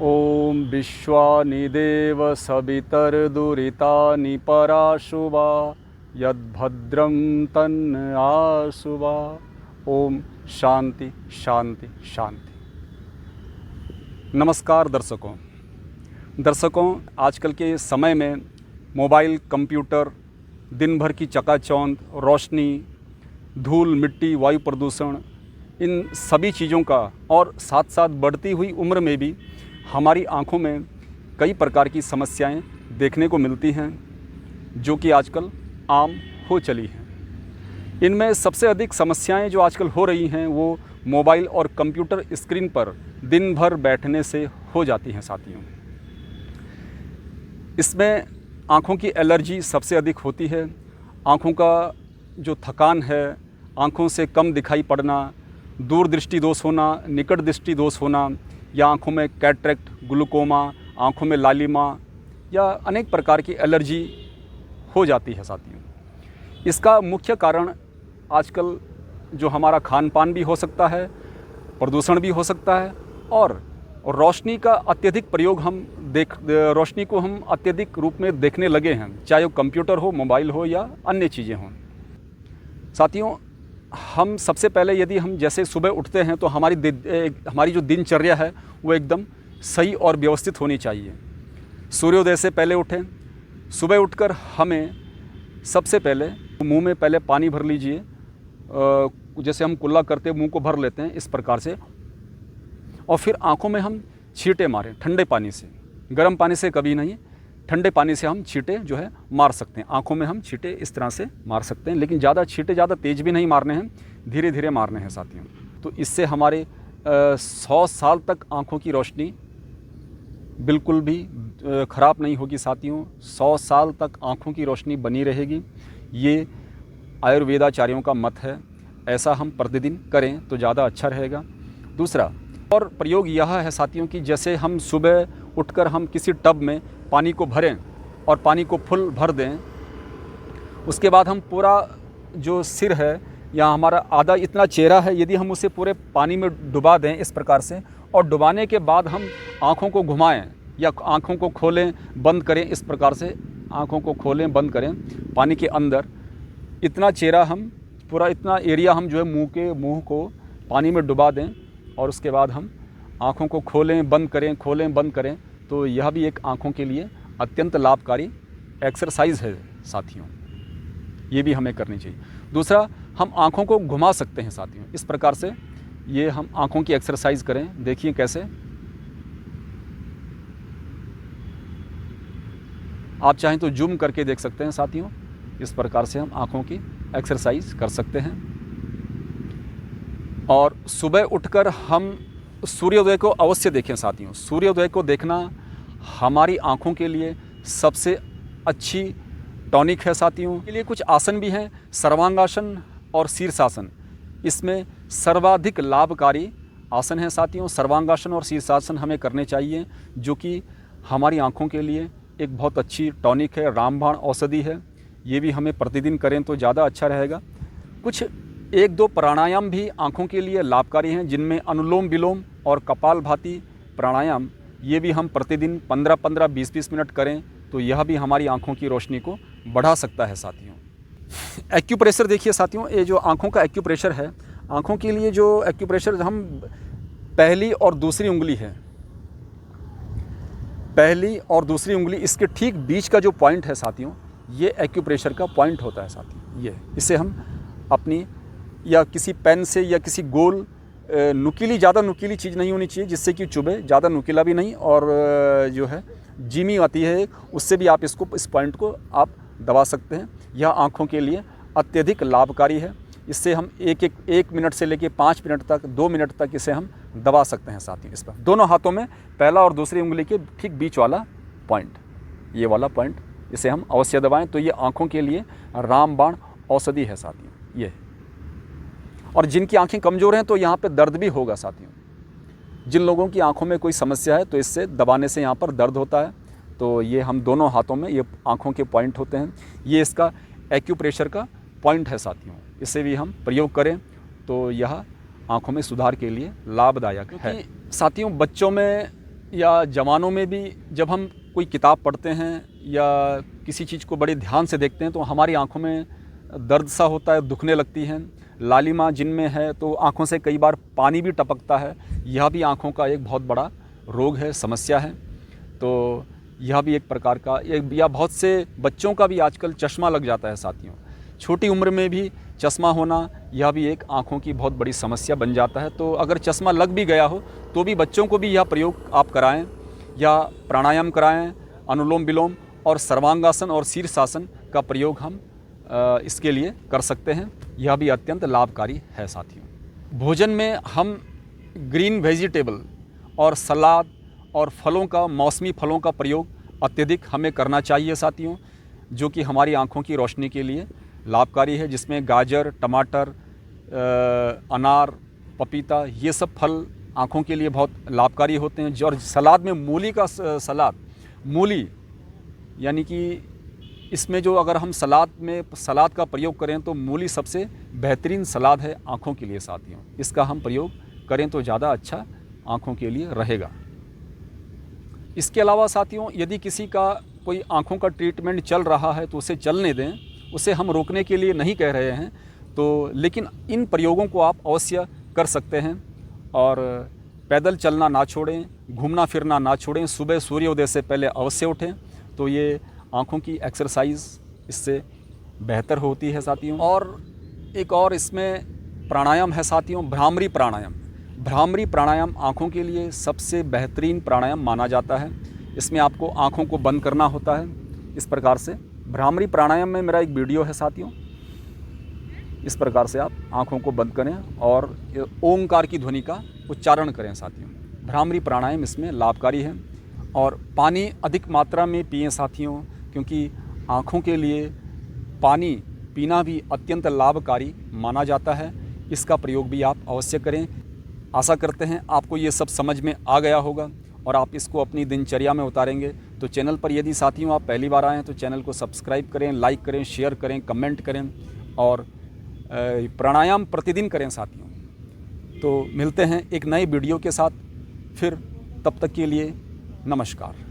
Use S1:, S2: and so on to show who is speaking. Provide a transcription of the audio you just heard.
S1: ओम विश्वानि देव सवितर्दुरितानि पराशुवा यद्भद्रं तन्न आशुवा। ओम शांति शांति शांति। नमस्कार दर्शकों, आजकल के समय में मोबाइल, कंप्यूटर, दिन भर की चकाचौंध, रोशनी, धूल, मिट्टी, वायु प्रदूषण, इन सभी चीज़ों का और साथ साथ बढ़ती हुई उम्र में भी हमारी आँखों में कई प्रकार की समस्याएं देखने को मिलती हैं, जो कि आजकल आम हो चली हैं। इनमें सबसे अधिक समस्याएं जो आजकल हो रही हैं वो मोबाइल और कंप्यूटर स्क्रीन पर दिन भर बैठने से हो जाती हैं साथियों। इसमें आँखों की एलर्जी सबसे अधिक होती है। आँखों का जो थकान है, आँखों से कम दिखाई पड़ना, दूरदृष्टि दोष होना, निकट दृष्टि दोष होना, या आँखों में कैटरेक्ट, ग्लूकोमा, आँखों में लालिमा या अनेक प्रकार की एलर्जी हो जाती है साथियों। इसका मुख्य कारण आजकल जो हमारा खान पान भी हो सकता है, प्रदूषण भी हो सकता है, और रोशनी का अत्यधिक प्रयोग रोशनी को हम अत्यधिक रूप में देखने लगे हैं, चाहे वो कंप्यूटर हो, मोबाइल हो या अन्य चीज़ें हों। साथियों, हम सबसे पहले यदि हम जैसे सुबह उठते हैं तो हमारी जो दिनचर्या है वो एकदम सही और व्यवस्थित होनी चाहिए। सूर्योदय से पहले उठें। सुबह उठकर हमें सबसे पहले मुंह में पहले पानी भर लीजिए, जैसे हम कुल्ला करते मुंह को भर लेते हैं इस प्रकार से, और फिर आँखों में हम छींटे मारें ठंडे पानी से, गर्म पानी से कभी नहीं, ठंडे पानी से हम छींटे जो है मार सकते हैं। आँखों में हम छींटे इस तरह से मार सकते हैं, लेकिन ज़्यादा छींटे ज़्यादा तेज़ भी नहीं मारने हैं, धीरे धीरे मारने हैं साथियों। तो इससे हमारे 100 साल तक आँखों की रोशनी बिल्कुल भी ख़राब नहीं होगी साथियों। 100 साल तक आँखों की रोशनी बनी रहेगी, ये आयुर्वेदाचार्यों का मत है। ऐसा हम प्रतिदिन करें तो ज़्यादा अच्छा रहेगा। दूसरा और प्रयोग यह है साथियों कि जैसे हम सुबह उठकर हम किसी टब में पानी को भरें और पानी को फुल भर दें, उसके बाद हम पूरा जो सिर है या हमारा आधा इतना चेहरा है, यदि हम उसे पूरे पानी में डुबा दें इस प्रकार से, और डुबाने के बाद हम आँखों को घुमाएं या आँखों को खोलें बंद करें, इस प्रकार से आँखों को खोलें बंद करें पानी के अंदर, इतना चेहरा हम पूरा इतना एरिया हम जो है मुँह को पानी में डुबा दें, और उसके बाद हम आँखों को खोलें बंद करें, तो यह भी एक आँखों के लिए अत्यंत लाभकारी एक्सरसाइज है साथियों। ये भी हमें करनी चाहिए। दूसरा, हम आँखों को घुमा सकते हैं साथियों इस प्रकार से। ये हम आँखों की एक्सरसाइज करें, देखिए कैसे। आप चाहें तो जूम करके देख सकते हैं साथियों। इस प्रकार से हम आँखों की एक्सरसाइज कर सकते हैं। और सुबह उठकर हम सूर्योदय को अवश्य देखें साथियों। सूर्योदय को देखना हमारी आँखों के लिए सबसे अच्छी टॉनिक है साथियों। के लिए कुछ आसन भी हैं, सर्वांगासन और शीर्षासन। इसमें सर्वाधिक लाभकारी आसन है साथियों। सर्वांगासन और शीर्षासन हमें करने चाहिए, जो कि हमारी आँखों के लिए एक बहुत अच्छी टॉनिक है, रामबाण औषधि है। ये भी हमें प्रतिदिन करें तो ज़्यादा अच्छा रहेगा। कुछ 1-2 प्राणायाम भी आँखों के लिए लाभकारी हैं, जिनमें अनुलोम विलोम और कपालभाति प्राणायाम, ये भी हम प्रतिदिन 15-15, 20-20 मिनट करें तो यह भी हमारी आँखों की रोशनी को बढ़ा सकता है साथियों। एक्यूप्रेशर देखिए साथियों, ये जो आँखों का एक्यूप्रेशर है, आँखों के लिए जो एक्यूप्रेशर हम पहली और दूसरी उंगली है, पहली और दूसरी उंगली, इसके ठीक बीच का जो पॉइंट है साथियों, ये एक्यूप्रेशर का पॉइंट होता है साथियों। ये इसे हम अपनी या किसी पेन से या किसी गोल ज़्यादा नुकीली चीज़ नहीं होनी चाहिए जिससे कि चुभे, ज़्यादा नुकीला भी नहीं, और जो है जिमी आती है उससे भी आप इस पॉइंट को आप दबा सकते हैं। यह आँखों के लिए अत्यधिक लाभकारी है। इससे हम एक मिनट से लेकर 5 मिनट तक, 2 मिनट तक इसे हम दबा सकते हैं साथियों। इस पर दोनों हाथों में पहला और दूसरी उंगली के ठीक बीच वाला पॉइंट, ये वाला पॉइंट, इसे हम अवश्य दबाएं तो ये आँखों के लिए रामबाण औषधि है साथियों ये। और जिनकी आंखें कमज़ोर हैं तो यहाँ पे दर्द भी होगा साथियों। जिन लोगों की आंखों में कोई समस्या है तो इससे दबाने से यहाँ पर दर्द होता है। तो ये हम दोनों हाथों में ये आंखों के पॉइंट होते हैं, ये इसका एक्यूप्रेशर का पॉइंट है साथियों। इसे भी हम प्रयोग करें तो यह आँखों में सुधार के लिए लाभदायक है। साथियों, बच्चों में या जवानों में भी जब हम कोई किताब पढ़ते हैं या किसी चीज़ को बड़े ध्यान से देखते हैं तो हमारी आँखों में दर्द सा होता है, दुखने लगती हैं। लालिमा जिनमें है तो आँखों से कई बार पानी भी टपकता है। यह भी आँखों का एक बहुत बड़ा रोग है, समस्या है। तो यह भी एक प्रकार का या बहुत से बच्चों का भी आजकल चश्मा लग जाता है साथियों। छोटी उम्र में भी चश्मा होना यह भी एक आँखों की बहुत बड़ी समस्या बन जाता है। तो अगर चश्मा लग भी गया हो तो भी बच्चों को भी यह प्रयोग आप कराएं या प्राणायाम कराएं, अनुलोम विलोम और सर्वांगासन और शीर्षासन का प्रयोग हम इसके लिए कर सकते हैं। यह भी अत्यंत लाभकारी है साथियों। भोजन में हम ग्रीन वेजिटेबल और सलाद और फलों का, मौसमी फलों का प्रयोग अत्यधिक हमें करना चाहिए साथियों, जो कि हमारी आँखों की रोशनी के लिए लाभकारी है। जिसमें गाजर, टमाटर, अनार, पपीता, ये सब फल आँखों के लिए बहुत लाभकारी होते हैं। और सलाद में मूली का सलाद, मूली यानी कि इसमें जो अगर हम सलाद का प्रयोग करें तो मूली सबसे बेहतरीन सलाद है आँखों के लिए साथियों। इसका हम प्रयोग करें तो ज़्यादा अच्छा आँखों के लिए रहेगा। इसके अलावा साथियों, यदि किसी का कोई आँखों का ट्रीटमेंट चल रहा है तो उसे चलने दें, उसे हम रोकने के लिए नहीं कह रहे हैं। तो लेकिन इन प्रयोगों को आप अवश्य कर सकते हैं और पैदल चलना ना छोड़ें, घूमना फिरना ना छोड़ें, सुबह सूर्योदय से पहले अवश्य उठें। तो ये आँखों की एक्सरसाइज इससे बेहतर होती है साथियों। और एक और इसमें प्राणायाम है साथियों, भ्रामरी प्राणायाम। भ्रामरी प्राणायाम आँखों के लिए सबसे बेहतरीन प्राणायाम माना जाता है। इसमें आपको आँखों को बंद करना होता है इस प्रकार से। भ्रामरी प्राणायाम में मेरा एक वीडियो है साथियों। इस प्रकार से आप आँखों को बंद करें और ओंकार की ध्वनि का उच्चारण करें साथियों। भ्रामरी प्राणायाम इसमें लाभकारी है। और पानी अधिक मात्रा में पिएं साथियों, क्योंकि आँखों के लिए पानी पीना भी अत्यंत लाभकारी माना जाता है। इसका प्रयोग भी आप अवश्य करें। आशा करते हैं आपको ये सब समझ में आ गया होगा और आप इसको अपनी दिनचर्या में उतारेंगे। तो चैनल पर यदि साथियों आप पहली बार आए हैं तो चैनल को सब्सक्राइब करें, लाइक करें, शेयर करें, कमेंट करें और प्राणायाम प्रतिदिन करें साथियों। तो मिलते हैं एक नए वीडियो के साथ फिर, तब तक के लिए नमस्कार।